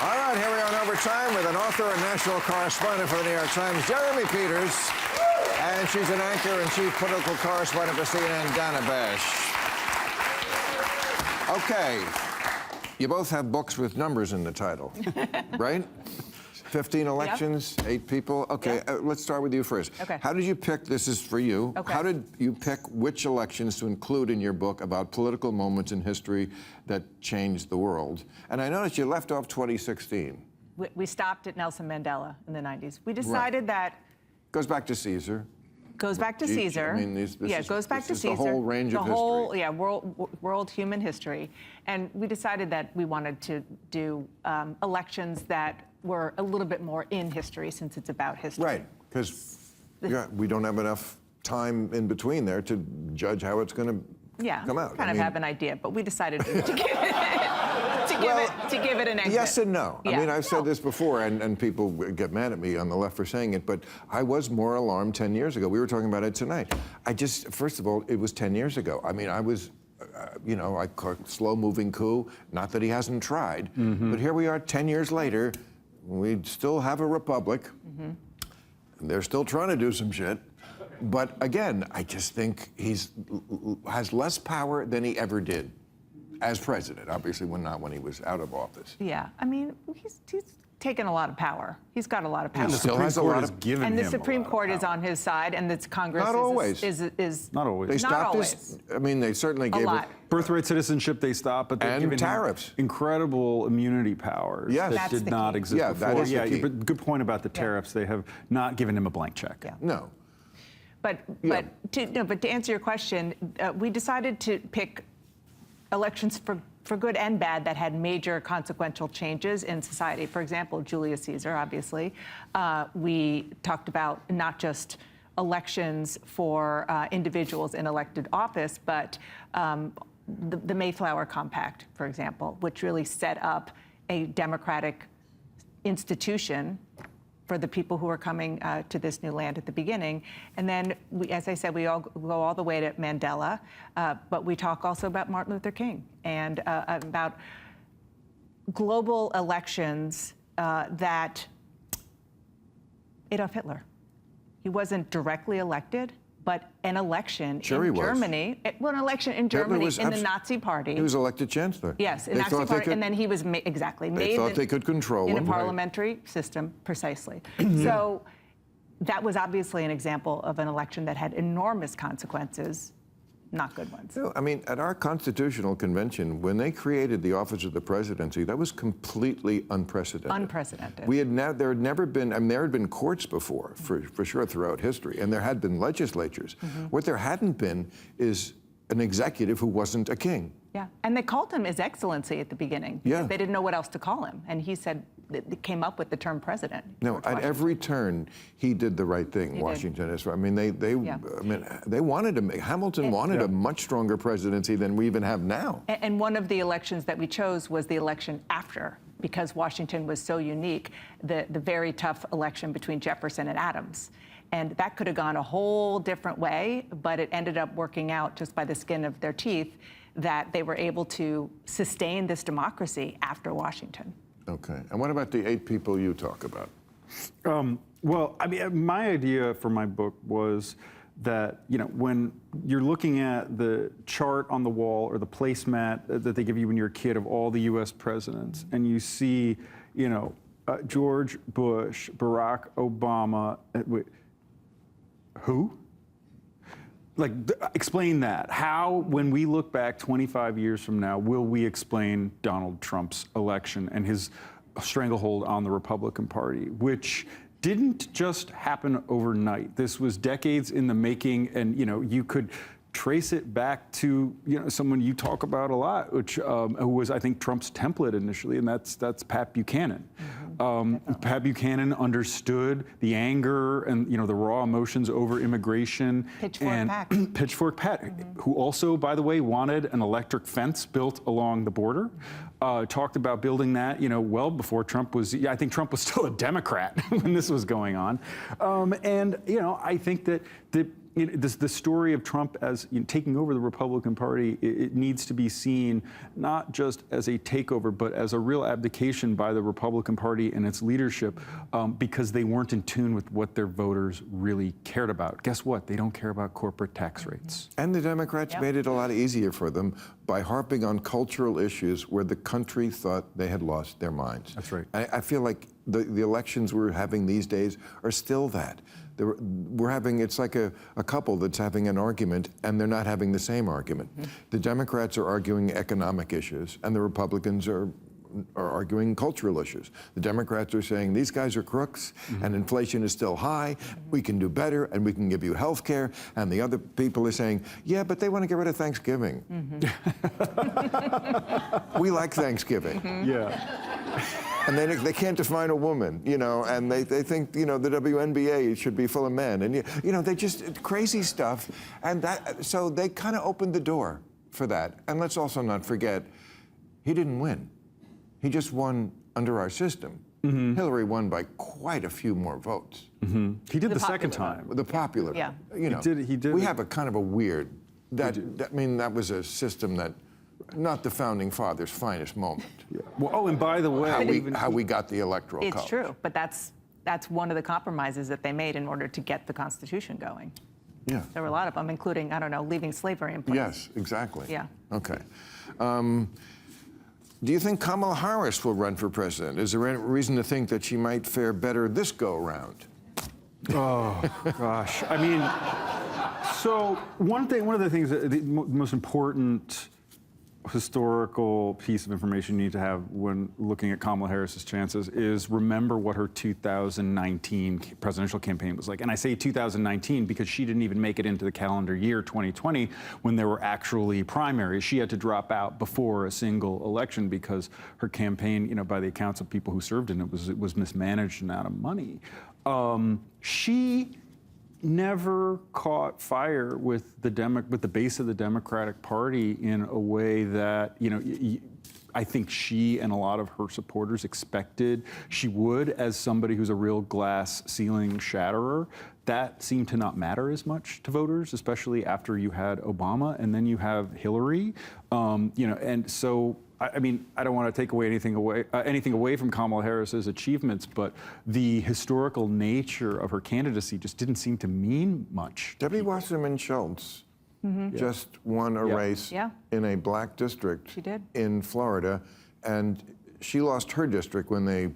All right, here we are in overtime with an author and national correspondent for the New York Times, Jeremy Peters. And she's an anchor and chief political correspondent for CNN, Dana Bash. Okay, you both have books with numbers in the title, right? 15 elections, 8 people. Okay, let's start with you first. Okay. How did you pick, this is for you, how did you pick which elections to include in your book about political moments in history that changed the world? And I noticed you left off 2016. We stopped at Nelson Mandela in the 90s. We decided that... Goes back to Caesar. Goes back to Caesar. I mean, this goes back to Caesar. The whole range of history. Yeah, world human history. And we decided that we wanted to do elections that were a little bit more in history, since it's about history. Right, because we don't have enough time in between there to judge how it's going to come out. Kind of have an idea, but we decided to give it an exit. Yes and no. Yeah. I mean, I've said this before, and people get mad at me on the left for saying it, but I was more alarmed 10 years ago. We were talking about it tonight. First of all, it was 10 years ago. I mean, I was, I caught slow-moving coup. Not that he hasn't tried, but here we are 10 years later. We still have a republic, and they're still trying to do some shit. But again, I just think has less power than he ever did as president. Obviously, not when he was out of office. Yeah, I mean, he's taken a lot of power. He's got a lot of power. And the Supreme Court has given him and the Supreme Court is on his side, and it's Congress not always. is not always. They stopped always. I mean, they certainly gave it birthright citizenship. They stopped, but they've given tariffs, incredible immunity powers that did not exist before. That is the key. But good point about the tariffs. They have not given him a blank check. Yeah. No. But to answer your question, we decided to pick elections for good and bad that had major consequential changes in society. For example, Julius Caesar, obviously. We talked about not just elections for individuals in elected office, but the Mayflower Compact, for example, which really set up a democratic institution for the people who are coming to this new land at the beginning. And then, as I said, we all go all the way to Mandela, but we talk also about Martin Luther King and about global elections that Adolf Hitler. He wasn't directly elected, but an election in Germany. Well, an election in Germany in the Nazi Party. He was elected chancellor. Yes, in the Nazi Party, and then he was made They thought they could control him. In a parliamentary system, precisely. So that was obviously an example of an election that had enormous consequences, not good ones. No, I mean, at our Constitutional Convention, when they created the office of the presidency, that was completely unprecedented. Unprecedented. There had never been, I mean, there had been courts before, for sure, throughout history, and there had been legislatures. What there hadn't been is an executive who wasn't a king. Yeah, and they called him His Excellency at the beginning. Yeah. They didn't know what else to call him, and he said, they came up with the term president. No, at every turn, he did the right thing, Washington. I mean, they wanted to Hamilton wanted a much stronger presidency than we even have now. And one of the elections that we chose was the election after, because Washington was so unique, the very tough election between Jefferson and Adams. And that could have gone a whole different way, but it ended up working out just by the skin of their teeth that they were able to sustain this democracy after Washington. Okay. And what about the 8 people you talk about? Well, I mean, my idea for my book was that, when you're looking at the chart on the wall or the placemat that they give you when you're a kid of all the U.S. presidents, and you see, George Bush, Barack Obama, who? Like, explain that. How, when we look back 25 years from now, will we explain Donald Trump's election and his stranglehold on the Republican Party, which didn't just happen overnight? This was decades in the making, and, you could trace it back to someone you talk about a lot, which who was, I think, Trump's template initially, and that's Pat Buchanan. Pat Buchanan understood the anger and the raw emotions over immigration. Pitchfork Pat, who also, by the way, wanted an electric fence built along the border. Talked about building that, well before Trump was. I think Trump was still a Democrat when this was going on, and I think that the story of Trump as taking over the Republican Party, it needs to be seen not just as a takeover, but as a real abdication by the Republican Party and its leadership, because they weren't in tune with what their voters really cared about. Guess what? They don't care about corporate tax rates. And the Democrats made it a lot easier for them by harping on cultural issues where the country thought they had lost their minds. That's right. I feel like the elections we're having these days are still that. It's like a couple that's having an argument and they're not having the same argument. The Democrats are arguing economic issues and the Republicans are arguing cultural issues. The Democrats are saying these guys are crooks and inflation is still high, we can do better and we can give you health care, and the other people are saying, yeah, but they want to get rid of Thanksgiving. We like Thanksgiving. Yeah. And they can't define a woman, and they think, the WNBA should be full of men. And, they just, crazy stuff. And so they kind of opened the door for that. And let's also not forget, he didn't win. He just won under our system. Hillary won by quite a few more votes. He did the second time. The popular. Yeah. He did. We have a kind of a weird, that was a system that, not the founding fathers' finest moment. Yeah. Well, and by the way, how we got the electoral college. It's true, but that's one of the compromises that they made in order to get the Constitution going. Yeah. There were a lot of them, including, leaving slavery in place. Yes, exactly. Yeah. Okay. Do you think Kamala Harris will run for president? Is there any reason to think that she might fare better this go-around? Oh, gosh. I mean, so one of the things, the most important historical piece of information you need to have when looking at Kamala Harris's chances is remember what her 2019 presidential campaign was like. And I say 2019 because she didn't even make it into the calendar year 2020 when there were actually primaries. She had to drop out before a single election because her campaign, by the accounts of people who served in it, was mismanaged and out of money. She never caught fire with the base of the Democratic Party in a way that I think she and a lot of her supporters expected she would, as somebody who's a real glass ceiling shatterer. That seemed to not matter as much to voters, especially after you had Obama and then you have Hillary. And so I mean, I don't want to take anything away from Kamala Harris's achievements, but the historical nature of her candidacy just didn't seem to mean much. Debbie Wasserman Schultz just won a race in a black district in Florida, and she lost her district when they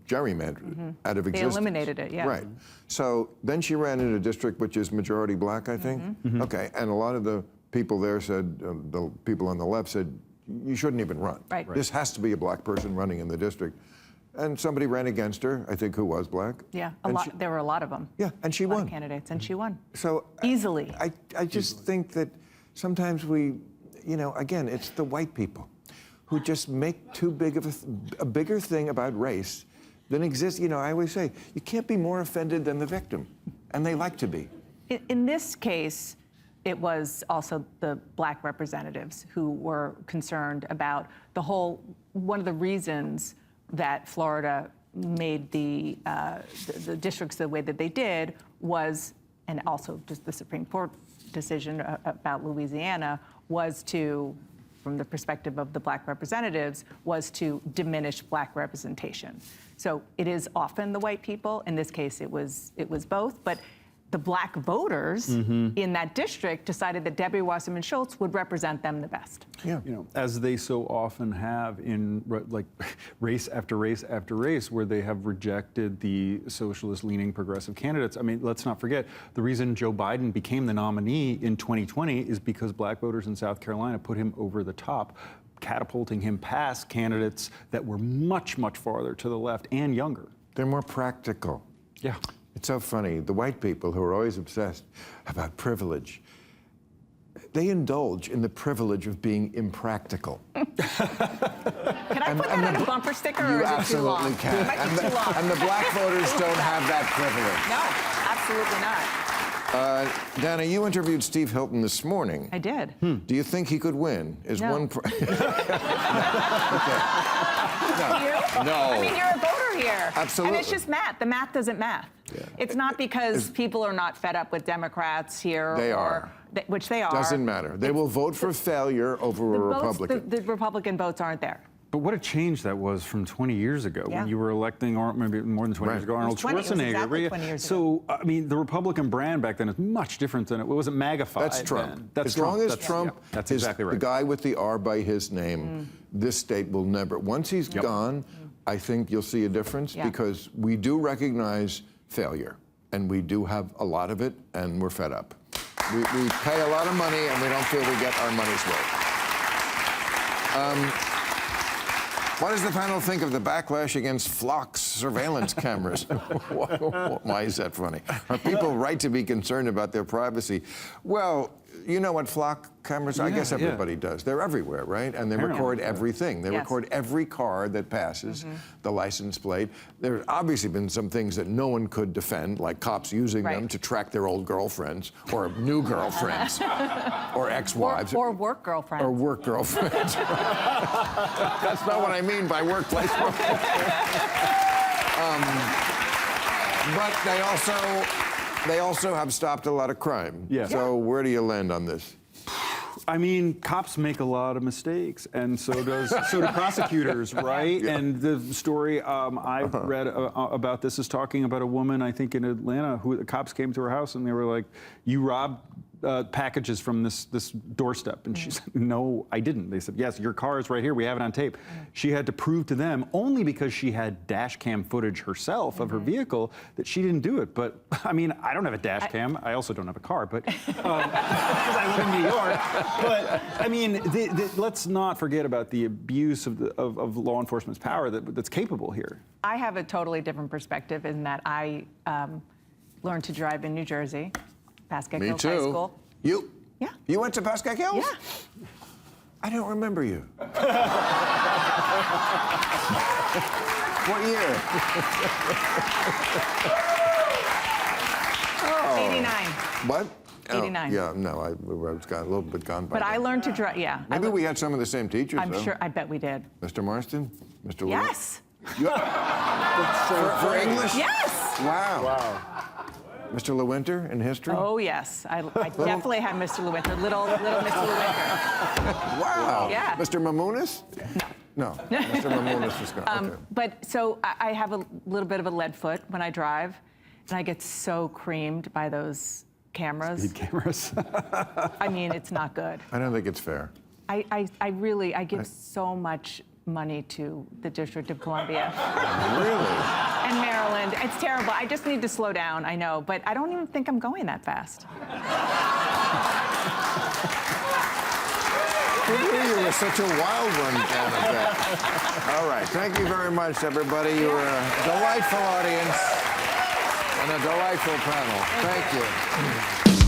gerrymandered out of existence. They eliminated it, yeah. Right. So then she ran in a district which is majority black, I think. Okay, and a lot of the people there said, the people on the left said, you shouldn't even run. Right. This has to be a black person running in the district. And somebody ran against her, I think, who was black. Yeah, there were a lot of them. Yeah, and she won. A lot of candidates, and she won. So easily. I just think that sometimes we, again, it's the white people who just make too big of a bigger thing about race than exists. I always say, you can't be more offended than the victim, and they like to be. In this case, it was also the black representatives who were concerned about one of the reasons that Florida made the districts the way that they did was, and also just the Supreme Court decision about Louisiana, was to, from the perspective of the black representatives, was to diminish black representation. So it is often the white people. In this case, it was both, but the black voters in that district decided that Debbie Wasserman Schultz would represent them the best. Yeah. As they so often have in race after race after race, where they have rejected the socialist-leaning progressive candidates. I mean, let's not forget, the reason Joe Biden became the nominee in 2020 is because black voters in South Carolina put him over the top, catapulting him past candidates that were much, much farther to the left and younger. They're more practical. Yeah. It's so funny. The white people who are always obsessed about privilege, they indulge in the privilege of being impractical. Can I put that on a bumper sticker, or You is it too long? absolutely can. It might be too long. And the black voters don't have that privilege. No, absolutely not. Dana, you interviewed Steve Hilton this morning. I did. Do you think he could win? No. No. Do you? No. I mean, you're a voter here. Absolutely. And it's just math. The math doesn't math. Yeah. It's not because people are not fed up with Democrats here. They are. Which they are. Doesn't matter. They will vote for failure over a Republican. The Republican votes aren't there. But what a change that was from 20 years ago Yeah. when you were electing, or maybe more than 20 years ago, Arnold 20, it was Schwarzenegger. exactly 20 years so, I mean, the Republican brand back then is much different than it wasn't MAGA-fied. That's Trump. Then. That's as Trump. long as that's, Trump yeah, that's is exactly right. the guy with the R by his name, this state will never. Once he's gone, I think you'll see a difference because we do recognize failure, and we do have a lot of it, and we're fed up. We pay a lot of money, and we don't feel we get our money's worth. What does the panel think of the backlash against Flock's surveillance cameras? Why is that funny? Are people right to be concerned about their privacy? Well, you know what Flock cameras, I guess everybody does. They're everywhere, right? And they record everything. They record every car that passes, the license plate. There's obviously been some things that no one could defend, like cops using them to track their old girlfriends or new girlfriends or ex-wives. Or work girlfriends. Or work girlfriends. That's not what I mean by workplace. But they also have stopped a lot of crime. Yeah. So where do you land on this? I mean, cops make a lot of mistakes, and so do prosecutors, right? Yeah. And the story I read about this is talking about a woman, I think in Atlanta, who the cops came to her house and they were like, "You robbed packages from this doorstep," and she said, "No, I didn't." They said, "Yes, your car is right here. We have it on tape." She had to prove to them, only because she had dash cam footage herself of her vehicle, that she didn't do it. But I mean, I don't have a dash cam. I also don't have a car, but because I live in New York. But I mean, let's not forget about the abuse of law enforcement's power that's capable here. I have a totally different perspective in that I learned to drive in New Jersey. Pascack Hills High School. You? Yeah. You went to Pascack Hills? Yeah. I don't remember you. What year? 89. What? 89. Yeah, no, I was a little bit gone by But then. I learned to drive, yeah. Maybe we had some of the same teachers, I'm though. sure, I bet we did. Mr. Marston? Mr. Lewis? Yes. For English? Yes. Wow. Mr. Lewinter in history? Oh, yes. I definitely had Mr. Lewinter, little Mr. Lewinter. Wow. Yeah. Mr. Mamounis? No. No. Mr. Mamounis is gone. Okay. But so I have a little bit of a lead foot when I drive, and I get so creamed by those cameras. Speed cameras. I mean, it's not good. I don't think it's fair. I give so much money to the District of Columbia. Really? And Maryland. It's terrible. I just need to slow down, I know, but I don't even think I'm going that fast. Who knew you were such a wild one, Annabelle? All right. Thank you very much, everybody. You were a delightful audience and a delightful panel. Thank you.